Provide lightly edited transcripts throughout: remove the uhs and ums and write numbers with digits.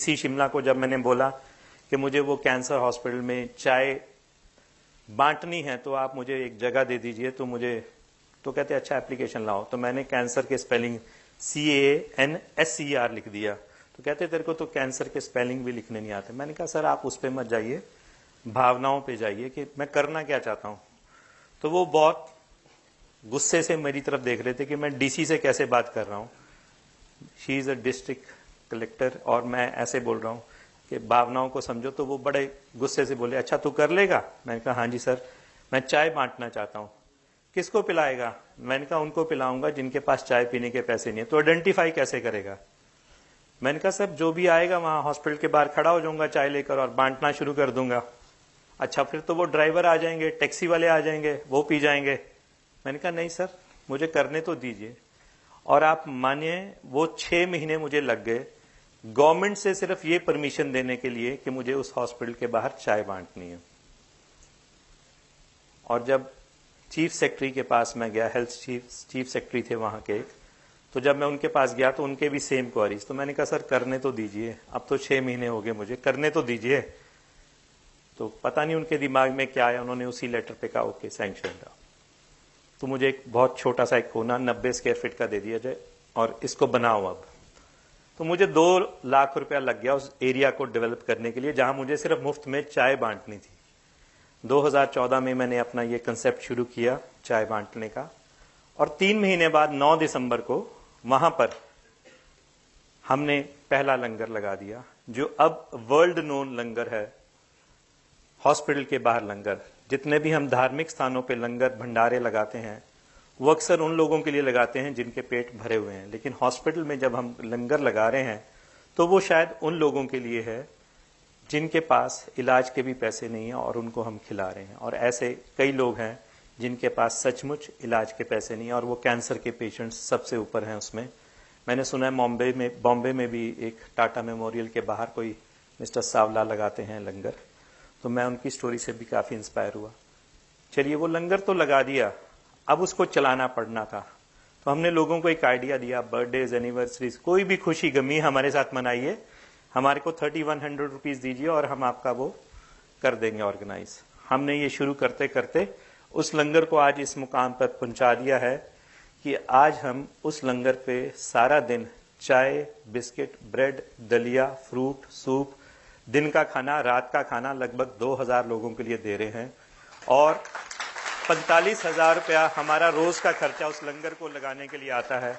सी शिमला को जब मैंने बोला कि मुझे वो कैंसर हॉस्पिटल में चाय बांटनी है तो आप मुझे एक जगह दे दीजिए, तो कहते अच्छा एप्लीकेशन लाओ। तो मैंने कैंसर के स्पेलिंग CANSER लिख दिया। तो कहते तेरे को तो कैंसर के स्पेलिंग भी लिखने नहीं आते। मैंने कहा सर आप उस पर मत जाइए, भावनाओं पे जाइए कि मैं करना क्या चाहता हूं। तो वो बहुत गुस्से से मेरी तरफ देख रहे थे कि मैं DC से कैसे बात कर रहा हूं। She is a district collector और मैं ऐसे बोल रहा हूं कि भावनाओं को समझो। तो वो बड़े गुस्से से बोले अच्छा तू कर लेगा। मैंने कहा हाँ जी सर, मैं चाय बांटना चाहता हूं। किसको पिलाएगा? मैंने कहा उनको पिलाऊंगा जिनके पास चाय पीने के पैसे नहीं है। तो आइडेंटिफाई कैसे करेगा? मैंने कहा सर जो भी आएगा वहां हॉस्पिटल के बाहर खड़ा हो जाऊंगा चाय लेकर और बांटना शुरू कर दूंगा। अच्छा फिर तो वो ड्राइवर आ जाएंगे, टैक्सी वाले आ जाएंगे, वो पी जाएंगे। मैंने कहा नहीं सर मुझे करने तो दीजिए। और आप मानिए वो 6 महीने मुझे लग गए गवर्नमेंट से सिर्फ ये परमिशन देने के लिए कि मुझे उस हॉस्पिटल के बाहर चाय बांटनी है। और जब चीफ सेक्रेटरी के पास मैं गया, हेल्थ चीफ सेक्रेटरी थे वहां के, तो जब मैं उनके पास गया तो उनके भी सेम क्वारीज। तो मैंने कहा सर करने तो दीजिए, अब तो 6 महीने हो गए मुझे, करने तो दीजिए। तो पता नहीं उनके दिमाग में क्या आया, उन्होंने उसी लेटर पे कहा ओके सैंक्शन था। तो मुझे एक बहुत छोटा सा एक कोना 90 स्क्वायर फीट का दे दिया जाए और इसको बनाओ अब। तो मुझे 2 लाख रुपया लग गया उस एरिया को डेवलप करने के लिए जहां मुझे सिर्फ मुफ्त में चाय बांटनी थी। 2014 में मैंने अपना ये कंसेप्ट शुरू किया चाय बांटने का। और 3 महीने बाद 9 दिसंबर को वहां पर हमने पहला लंगर लगा दिया, जो अब वर्ल्ड नोन लंगर है। हॉस्पिटल के बाहर लंगर, जितने भी हम धार्मिक स्थानों पे लंगर भंडारे लगाते हैं वो अक्सर उन लोगों के लिए लगाते हैं जिनके पेट भरे हुए हैं, लेकिन हॉस्पिटल में जब हम लंगर लगा रहे हैं तो वो शायद उन लोगों के लिए है जिनके पास इलाज के भी पैसे नहीं है और उनको हम खिला रहे हैं। और ऐसे कई लोग हैं जिनके पास सचमुच इलाज के पैसे नहीं है और वो कैंसर के पेशेंट्स सबसे ऊपर हैं उसमें। मैंने सुना है बॉम्बे में भी एक टाटा मेमोरियल के बाहर कोई मिस्टर सावला लगाते हैं लंगर। तो मैं उनकी स्टोरी से भी काफी इंस्पायर हुआ। चलिए वो लंगर तो लगा दिया, अब उसको चलाना पड़ना था। तो हमने लोगों को एक आइडिया दिया, बर्थडेज एनिवर्सरीज कोई भी खुशी गमी हमारे साथ मनाइए, हमारे को 3100 रुपीज दीजिए और हम आपका वो कर देंगे ऑर्गेनाइज। हमने ये शुरू करते करते उस लंगर को आज इस मुकाम पर पहुंचा दिया है कि आज हम उस लंगर पे सारा दिन चाय, बिस्किट, ब्रेड, दलिया, फ्रूट, सूप, दिन का खाना, रात का खाना लगभग 2000 लोगों के लिए दे रहे हैं। और 45,000 रुपया हमारा रोज का खर्चा उस लंगर को लगाने के लिए आता है।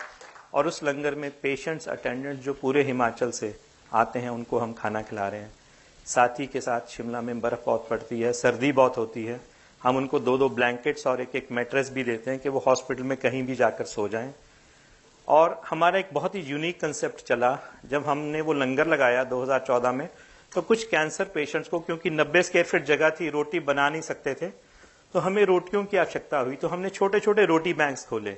और उस लंगर में पेशेंट्स, अटेंडेंट्स जो पूरे हिमाचल से आते हैं उनको हम खाना खिला रहे हैं। साथ ही के साथ शिमला में बर्फ बहुत पड़ती है, सर्दी बहुत होती है, हम उनको 2-2 ब्लैंकेट्स और एक मैट्रेस भी देते हैं कि वो हॉस्पिटल में कहीं भी जाकर सो जाएं। और हमारा एक बहुत ही यूनिक कंसेप्ट चला जब हमने वो लंगर लगाया 2014 में। तो कुछ कैंसर पेशेंट्स को, क्योंकि 90 स्क्वायर फीट जगह थी, रोटी बना नहीं सकते थे, तो हमें रोटियों की आवश्यकता हुई। तो हमने छोटे छोटे रोटी बैंक्स खोले।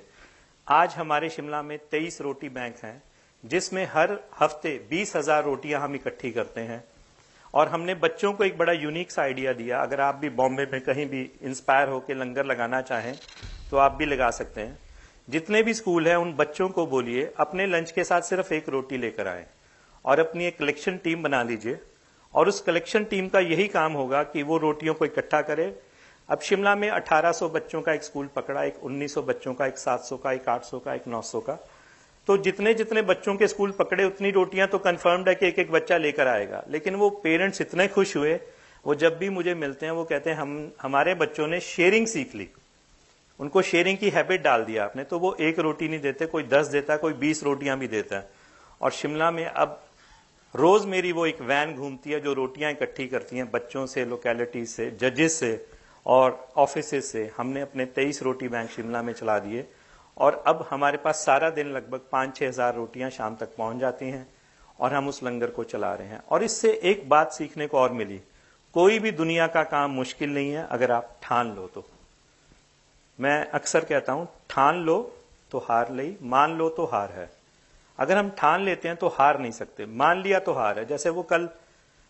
आज हमारे शिमला में 23 रोटी बैंक हैं जिसमें हर हफ्ते 20,000 रोटियां हम इकट्ठी करते हैं। और हमने बच्चों को एक बड़ा यूनिक सा आइडिया दिया, अगर आप भी बॉम्बे में कहीं भी इंस्पायर होकर लंगर लगाना चाहें तो आप भी लगा सकते हैं। जितने भी स्कूल हैं उन बच्चों को बोलिए अपने लंच के साथ सिर्फ एक रोटी लेकर आए और अपनी एक कलेक्शन टीम बना लीजिए। और उस कलेक्शन टीम का यही काम होगा कि वो रोटियों को इकट्ठा करे। अब शिमला में 1800 बच्चों का एक स्कूल पकड़ा, एक 1900 बच्चों का, एक 700 का, एक 800 का, एक 900 का। तो जितने जितने बच्चों के स्कूल पकड़े उतनी रोटियां तो कंफर्म्ड है कि एक एक बच्चा लेकर आएगा। लेकिन वो पेरेंट्स इतने खुश हुए, वो जब भी मुझे मिलते हैं वो कहते हैं हमारे बच्चों ने शेयरिंग सीख ली, उनको शेयरिंग की हैबिट डाल दिया आपने। तो वो एक रोटी नहीं देते, कोई 10 देता है, कोई 20 रोटियां भी देता है। और शिमला में अब रोज मेरी वो एक वैन घूमती है जो रोटियां इकट्ठी करती हैं बच्चों से, लोकेलिटी से, जजेस से और ऑफिसेज से। हमने अपने 23 रोटी बैंक शिमला में चला दिए और अब हमारे पास सारा दिन लगभग 5-6 हजार रोटियां शाम तक पहुंच जाती हैं और हम उस लंगर को चला रहे हैं। और इससे एक बात सीखने को और मिली, कोई भी दुनिया का काम मुश्किल नहीं है अगर आप ठान लो तो। मैं अक्सर कहता हूं ठान लो तो हार लई, मान लो तो हार है। अगर हम ठान लेते हैं तो हार नहीं सकते, मान लिया तो हार है। जैसे वो कल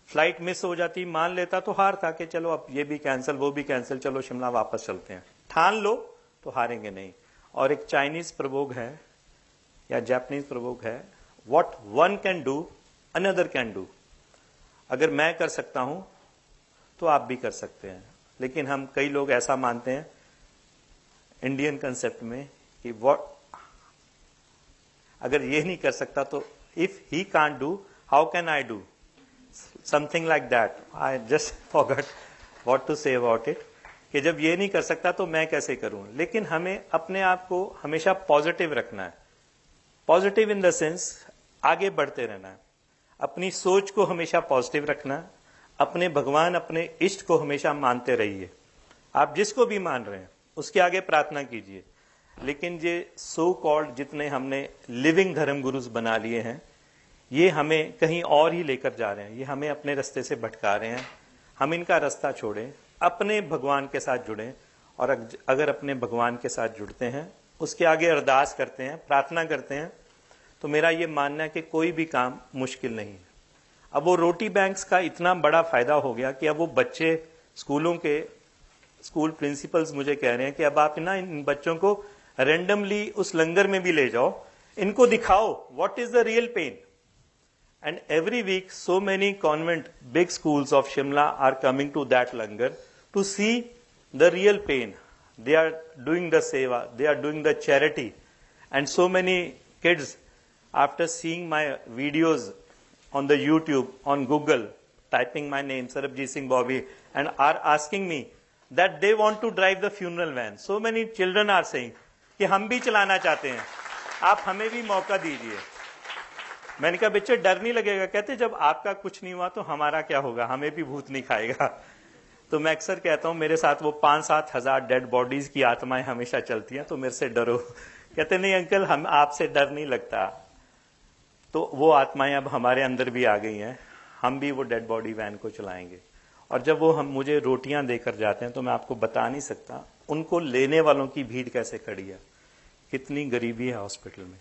फ्लाइट मिस हो जाती, मान लेता तो हार था कि चलो अब ये भी कैंसिल वो भी कैंसिल, चलो शिमला वापस चलते हैं। ठान लो तो हारेंगे नहीं। और एक चाइनीज प्रयोग है या जापानीज प्रयोग है, what one can do another can do. अगर मैं कर सकता हूं तो आप भी कर सकते हैं। लेकिन हम कई लोग ऐसा मानते हैं इंडियन कंसेप्ट में कि व्हाट, अगर ये नहीं कर सकता तो if he can't do how can I do, something like that. I just forgot what to say about it, कि जब ये नहीं कर सकता तो मैं कैसे करूं। लेकिन हमें अपने आप को हमेशा पॉजिटिव रखना है। पॉजिटिव इन द सेंस आगे बढ़ते रहना है, अपनी सोच को हमेशा पॉजिटिव रखना है, अपने भगवान अपने इष्ट को हमेशा मानते रहिए। आप जिसको भी मान रहे हैं उसके आगे प्रार्थना कीजिए। लेकिन ये सो कॉल्ड जितने हमने लिविंग धर्म गुरुज बना लिए हैं, ये हमें कहीं और ही लेकर जा रहे हैं, ये हमें अपने रास्ते से भटका रहे हैं। हम इनका रास्ता छोड़ें, अपने भगवान के साथ जुड़ें, और अगर अपने भगवान के साथ जुड़ते हैं, उसके आगे अरदास करते हैं, प्रार्थना करते हैं, तो मेरा ये मानना है कि कोई भी काम मुश्किल नहीं है। अब वो रोटी बैंक्स का इतना बड़ा फायदा हो गया कि अब वो बच्चे स्कूल प्रिंसिपल्स मुझे कह रहे हैं कि अब आप ना इन बच्चों को रेंडमली उस लंगर में भी ले जाओ, इनको दिखाओ what is the real pain. And every week, so many convent, big schools of Shimla are coming to that langar to see the real pain. They are doing the seva, they are doing the charity. And so many kids, after seeing my videos on the YouTube, on Google, typing my name, Sarabjit Singh Bobby, and are asking me that they want to drive the funeral van. So many children are saying कि हम भी चलाना चाहते हैं, आप हमें भी मौका दीजिए। मैंने कहा बच्चे डर नहीं लगेगा? कहते जब आपका कुछ नहीं हुआ तो हमारा क्या होगा, हमें भी भूत नहीं खाएगा। तो मैं अक्सर कहता हूं मेरे साथ वो 5-7 हजार डेड बॉडीज की आत्माएं हमेशा चलती हैं, तो मेरे से डरो। कहते नहीं अंकल, हम आपसे डर नहीं लगता। तो वो आत्माएं अब हमारे अंदर भी आ गई हैं, हम भी वो डेड बॉडी वैन को चलाएंगे। और जब वो हम मुझे रोटियां देकर जाते हैं तो मैं आपको बता नहीं सकता उनको लेने वालों की भीड़ कैसे खड़ी है, कितनी गरीबी है हॉस्पिटल में।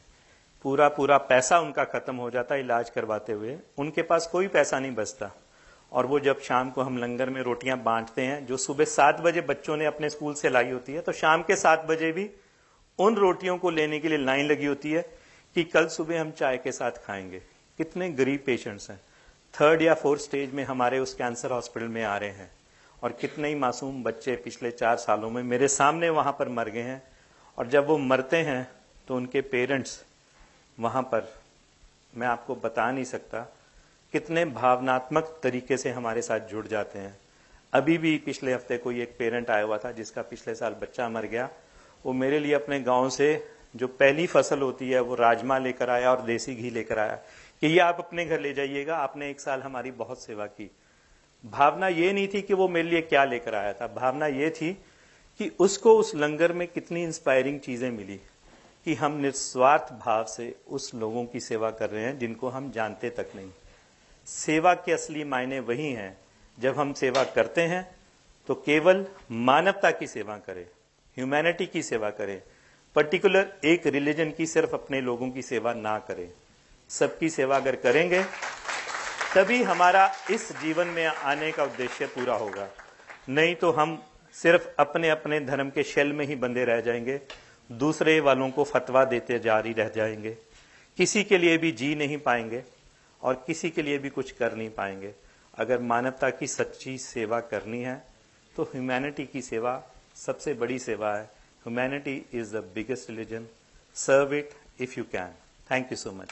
पूरा पैसा उनका खत्म हो जाता है इलाज करवाते हुए, उनके पास कोई पैसा नहीं बचता। और वो जब शाम को हम लंगर में रोटियां बांटते हैं, जो सुबह 7 बजे बच्चों ने अपने स्कूल से लाई होती है, तो शाम के 7 बजे भी उन रोटियों को लेने के लिए लाइन लगी होती है कि कल सुबह हम चाय के साथ खाएंगे। कितने गरीब पेशेंट्स हैं, 3rd या 4th स्टेज में हमारे उस कैंसर हॉस्पिटल में आ रहे हैं। और कितने ही मासूम बच्चे पिछले 4 सालों में मेरे सामने वहां पर मर गए हैं। और जब वो मरते हैं तो उनके पेरेंट्स वहां पर, मैं आपको बता नहीं सकता कितने भावनात्मक तरीके से हमारे साथ जुड़ जाते हैं। अभी भी पिछले हफ्ते कोई एक पेरेंट आया हुआ था जिसका पिछले साल बच्चा मर गया। वो मेरे लिए अपने गांव से जो पहली फसल होती है वो राजमा लेकर आया और देसी घी लेकर आया कि ये आप अपने घर ले जाइएगा, आपने 1 साल हमारी बहुत सेवा की। भावना ये नहीं थी कि वो मेरे लिए क्या लेकर आया था, भावना ये थी कि उसको उस लंगर में कितनी इंस्पायरिंग चीजें मिली कि हम निस्वार्थ भाव से उस लोगों की सेवा कर रहे हैं जिनको हम जानते तक नहीं। सेवा के असली मायने वही हैं, जब हम सेवा करते हैं तो केवल मानवता की सेवा करें, ह्यूमैनिटी की सेवा करें। पर्टिकुलर एक रिलीजन की सिर्फ अपने लोगों की सेवा ना करें, सबकी सेवा अगर करेंगे तभी हमारा इस जीवन में आने का उद्देश्य पूरा होगा। नहीं तो हम सिर्फ अपने अपने धर्म के शेल में ही बंधे रह जाएंगे, दूसरे वालों को फतवा देते जारी रह जाएंगे, किसी के लिए भी जी नहीं पाएंगे और किसी के लिए भी कुछ कर नहीं पाएंगे। अगर मानवता की सच्ची सेवा करनी है तो ह्यूमैनिटी की सेवा सबसे बड़ी सेवा है। Humanity is the biggest religion, serve it if you can. Thank you so much.